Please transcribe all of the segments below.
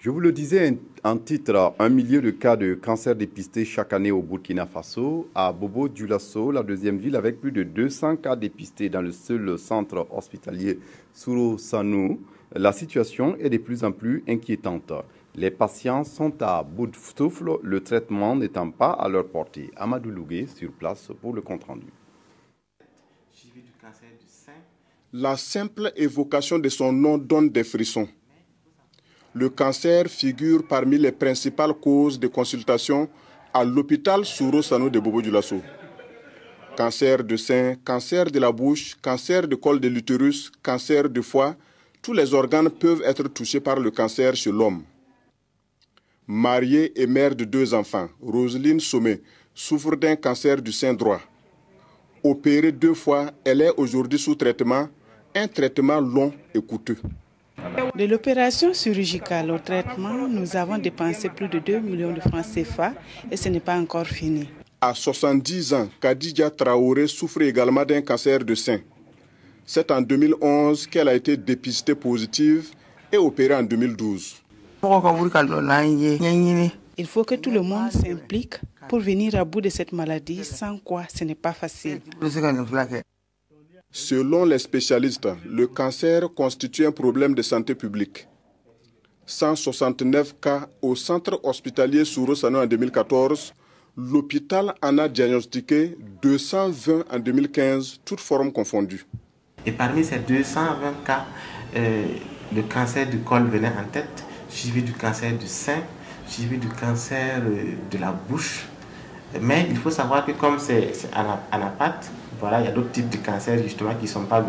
Je vous le disais en titre, 1 million de cas de cancer dépistés chaque année au Burkina Faso. À Bobo-Dioulasso, la deuxième ville, avec plus de 200 cas dépistés dans le seul centre hospitalier Soro-Sanou, la situation est de plus en plus inquiétante. Les patients sont à bout de souffle, le traitement n'étant pas à leur portée. Amadou Lougué sur place pour le compte-rendu. La simple évocation de son nom donne des frissons. Le cancer figure parmi les principales causes de consultation à l'hôpital Soro-Sanou de Bobo-Dioulasso. Cancer de sein, cancer de la bouche, cancer de col de l'utérus, cancer de foie, tous les organes peuvent être touchés par le cancer chez l'homme. Mariée et mère de 2 enfants, Roselyne Sommet souffre d'un cancer du sein droit. Opérée 2 fois, elle est aujourd'hui sous traitement, un traitement long et coûteux. De l'opération chirurgicale au traitement, nous avons dépensé plus de 2 millions de francs CFA et ce n'est pas encore fini. À 70 ans, Khadija Traoré souffre également d'un cancer de sein. C'est en 2011 qu'elle a été dépistée positive et opérée en 2012. Il faut que tout le monde s'implique pour venir à bout de cette maladie, sans quoi ce n'est pas facile. Selon les spécialistes, le cancer constitue un problème de santé publique. 169 cas au centre hospitalier Soro-Sanou en 2014, l'hôpital en a diagnostiqué 220 en 2015, toutes formes confondues. Et parmi ces 220 cas, le cancer du col venait en tête, suivi du cancer du sein, suivi du cancer de la bouche. Mais il faut savoir que comme c'est anapathe, voilà, il y a d'autres types de cancers justement qui ne sont pas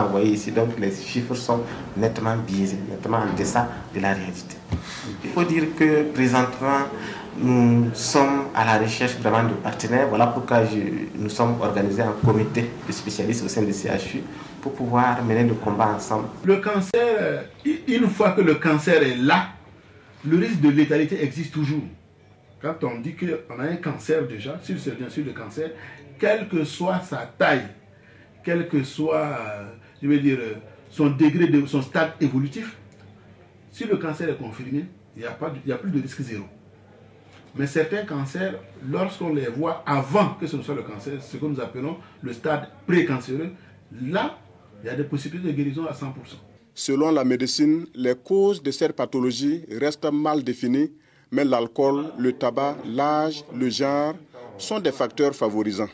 envoyés ici. Donc les chiffres sont nettement biaisés, nettement en deçà de la réalité. Il faut dire que présentement, nous sommes à la recherche vraiment de partenaires. Voilà pourquoi nous sommes organisés en comité de spécialistes au sein du CHU pour pouvoir mener le combat ensemble. Le cancer, une fois que le cancer est là, le risque de létalité existe toujours. Quand on dit qu'on a un cancer déjà, si c'est bien sûr le cancer, quelle que soit sa taille, quel que soit, je veux dire, son degré, son stade évolutif, si le cancer est confirmé, il n'y a plus de risque zéro. Mais certains cancers, lorsqu'on les voit avant que ce ne soit le cancer, ce que nous appelons le stade précancéreux, là, il y a des possibilités de guérison à 100%. Selon la médecine, les causes de cette pathologie restent mal définies, mais l'alcool, le tabac, l'âge, le genre sont des facteurs favorisants.